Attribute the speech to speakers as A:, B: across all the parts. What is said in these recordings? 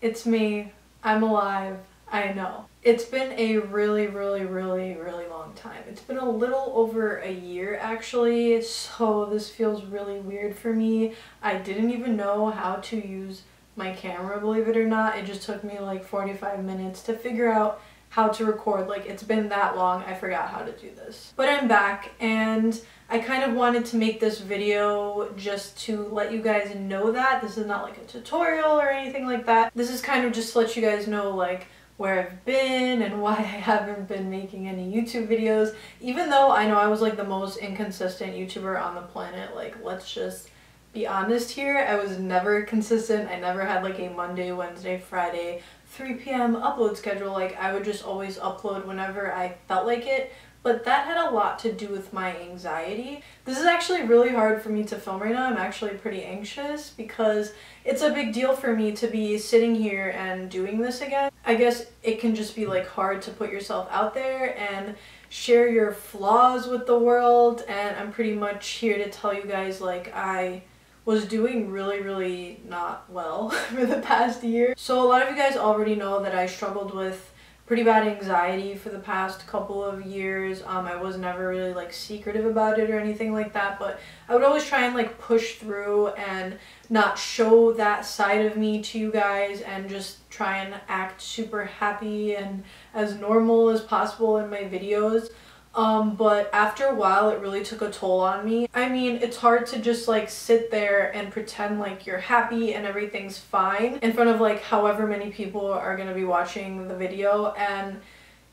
A: It's me. I'm alive. I know. It's been a really long time. It's been a little over a year actually, so this feels really weird for me. I didn't even know how to use my camera, believe it or not. It just took me like 45 minutes to figure out how to record. Like, it's been that long, I forgot how to do this. But I'm back, and I kind of wanted to make this video just to let you guys know that. This is not like a tutorial or anything like that. This is kind of just to let you guys know like where I've been and why I haven't been making any YouTube videos. Even though I know I was like the most inconsistent YouTuber on the planet, like, let's just be honest here. I was never consistent. I never had like a Monday, Wednesday, Friday, 3 p.m. upload schedule. Like, I would just always upload whenever I felt like it. But that had a lot to do with my anxiety. This is actually really hard for me to film right now. I'm actually pretty anxious because it's a big deal for me to be sitting here and doing this again. I guess it can just be like hard to put yourself out there and share your flaws with the world, and I'm pretty much here to tell you guys like I was doing really not well for the past year. So a lot of you guys already know that I struggled with pretty bad anxiety for the past couple of years. I was never really like secretive about it or anything like that, but I would always try and like push through and not show that side of me to you guys and just try and act super happy and as normal as possible in my videos. But after a while it really took a toll on me. I mean, it's hard to just like sit there and pretend like you're happy and everything's fine in front of like however many people are gonna be watching the video, and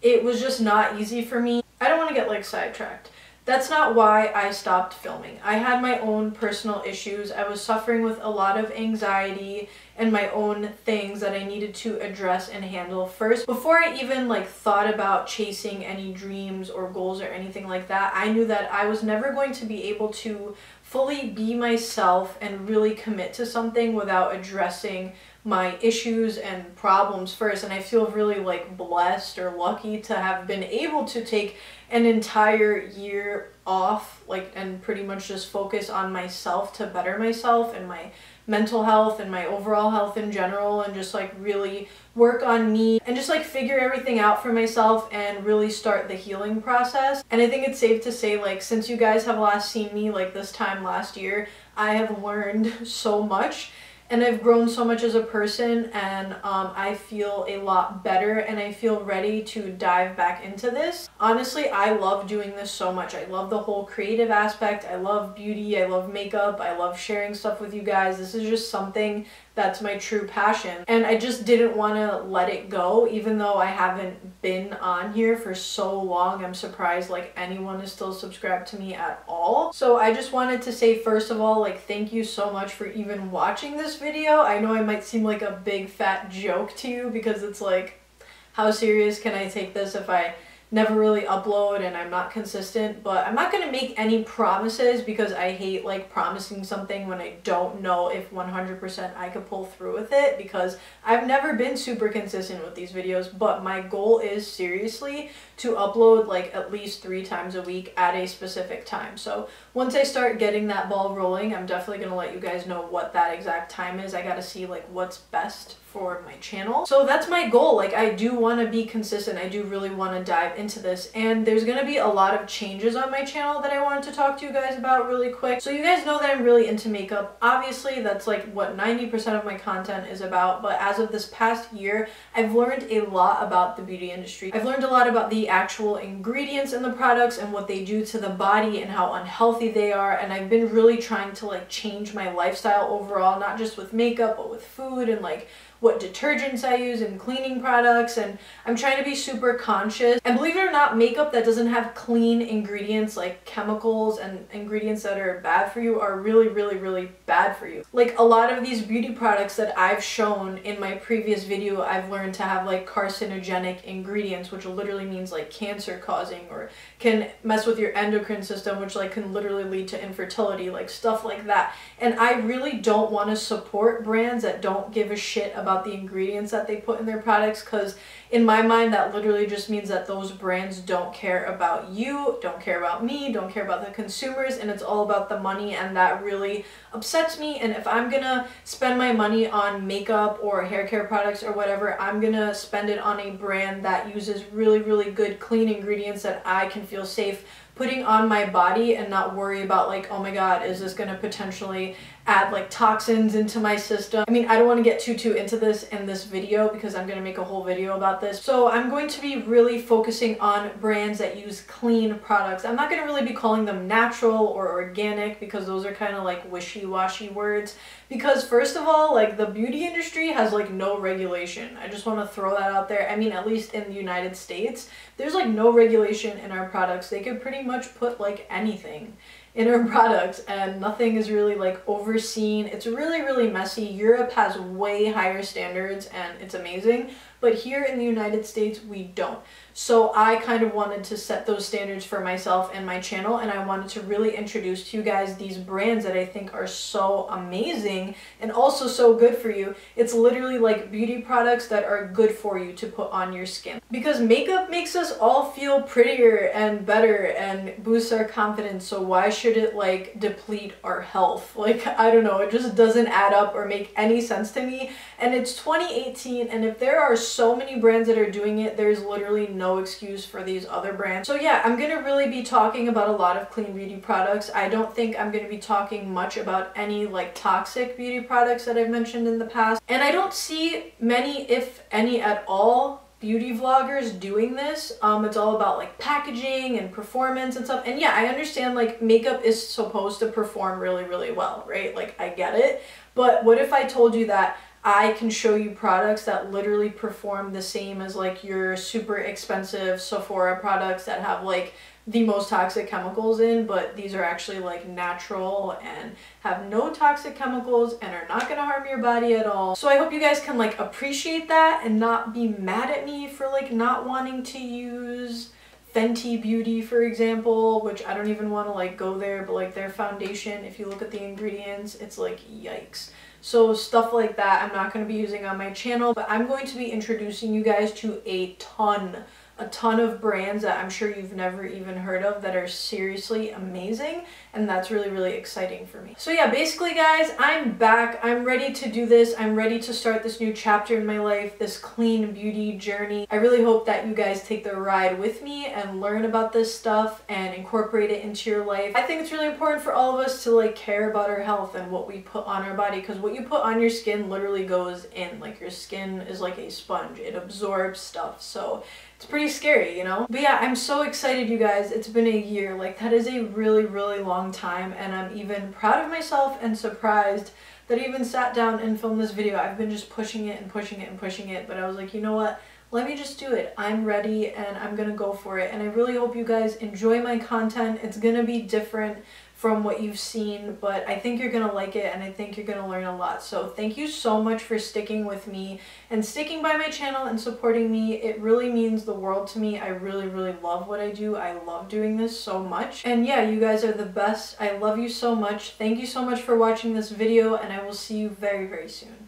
A: it was just not easy for me. I don't want to get like sidetracked. That's not why I stopped filming. I had my own personal issues. I was suffering with a lot of anxiety and my own things that I needed to address and handle first. Before I even like thought about chasing any dreams or goals or anything like that, I knew that I was never going to be able to fully be myself and really commit to something without addressing my issues and problems first. And I feel really like blessed or lucky to have been able to take an entire year off, like, and pretty much just focus on myself to better myself and my mental health and my overall health in general, and just like really work on me and just like figure everything out for myself and really start the healing process. And I think it's safe to say, like, since you guys have last seen me like this time last year, I have learned so much and I've grown so much as a person, and I feel a lot better and I feel ready to dive back into this. Honestly, I love doing this so much. I love the whole creative aspect. I love beauty. I love makeup. I love sharing stuff with you guys. This is just something that's my true passion, and I just didn't want to let it go. Even though I haven't been on here for so long, I'm surprised like anyone is still subscribed to me at all. So I just wanted to say, first of all, like, thank you so much for even watching this video. I know I might seem like a big fat joke to you because it's like, how serious can I take this if I never really upload and I'm not consistent? But I'm not gonna make any promises because I hate like promising something when I don't know if 100% I could pull through with it, because I've never been super consistent with these videos. But my goal is seriously to upload like at least 3 times a week at a specific time. So once I start getting that ball rolling, I'm definitely gonna let you guys know what that exact time is. I gotta see like what's best for my channel. So that's my goal. Like, I do want to be consistent. I do really want to dive into this, and there's going to be a lot of changes on my channel that I wanted to talk to you guys about really quick. So you guys know that I'm really into makeup. Obviously, that's like what 90% of my content is about, but as of this past year, I've learned a lot about the beauty industry. I've learned a lot about the actual ingredients in the products and what they do to the body and how unhealthy they are, and I've been really trying to like change my lifestyle overall, not just with makeup, but with food and like what detergents I use and cleaning products, and I'm trying to be super conscious. And believe it or not, makeup that doesn't have clean ingredients like chemicals and ingredients that are bad for you are really bad for you. Like, a lot of these beauty products that I've shown in my previous video, I've learned to have like carcinogenic ingredients, which literally means like cancer causing, or can mess with your endocrine system, which like can literally lead to infertility, like stuff like that. And I really don't want to support brands that don't give a shit about the ingredients that they put in their products, because in my mind that literally just means that those brands don't care about you, don't care about me, don't care about the consumers, and it's all about the money, and that really upsets me. And if I'm gonna spend my money on makeup or hair care products or whatever, I'm gonna spend it on a brand that uses really, really good clean ingredients that I can feel safe putting on my body and not worry about like, oh my god, is this gonna potentially add like toxins into my system? I mean, I don't want to get too into this in this video because I'm gonna make a whole video about this. So I'm going to be really focusing on brands that use clean products. I'm not gonna really be calling them natural or organic because those are kind of like wishy-washy words. Because first of all, like the beauty industry has like no regulation. I just want to throw that out there. I mean, at least in the United States, there's like no regulation in our products. They could pretty much put like anything in our products and nothing is really like overseen. It's really, really messy. Europe has way higher standards and it's amazing, but here in the United States we don't. So I kind of wanted to set those standards for myself and my channel, and I wanted to really introduce to you guys these brands that I think are so amazing and also so good for you. It's literally like beauty products that are good for you to put on your skin. Because makeup makes us all feel prettier and better and boosts our confidence, so why should it like deplete our health? Like, I don't know, it just doesn't add up or make any sense to me. And it's 2018, and if there are so many brands that are doing it, there's literally no excuse for these other brands. So yeah, I'm gonna really be talking about a lot of clean beauty products. I don't think I'm gonna be talking much about any like toxic beauty products that I've mentioned in the past. And I don't see many, if any at all, beauty vloggers doing this. It's all about like packaging and performance and stuff. And yeah, I understand like makeup is supposed to perform really, really well, right? Like I get it. But what if I told you that I can show you products that literally perform the same as like your super expensive Sephora products that have like the most toxic chemicals in, but these are actually like natural and have no toxic chemicals and are not gonna harm your body at all. So I hope you guys can like appreciate that and not be mad at me for like not wanting to use Fenty Beauty, for example, which I don't even want to like go there, but like their foundation, if you look at the ingredients, it's like yikes. So stuff like that I'm not going to be using on my channel, but I'm going to be introducing you guys to a ton of brands that I'm sure you've never even heard of that are seriously amazing, and that's really, really exciting for me. So yeah, basically guys, I'm back. I'm ready to do this. I'm ready to start this new chapter in my life, this clean beauty journey. I really hope that you guys take the ride with me and learn about this stuff and incorporate it into your life. I think it's really important for all of us to like care about our health and what we put on our body, because what you put on your skin literally goes in. Like your skin is like a sponge. It absorbs stuff. So it's pretty scary, you know? But yeah, I'm so excited, you guys. It's been a year. Like, that is a really, really long time, and I'm even proud of myself and surprised that I even sat down and filmed this video. I've been just pushing it and pushing it and pushing it, but I was like, you know what? Let me just do it. I'm ready and I'm gonna go for it. And I really hope you guys enjoy my content. It's gonna be different from what you've seen, but I think you're gonna like it and I think you're gonna learn a lot. So thank you so much for sticking with me and sticking by my channel and supporting me. It really means the world to me. I really, really love what I do. I love doing this so much. And yeah, you guys are the best. I love you so much. Thank you so much for watching this video, and I will see you very, very soon.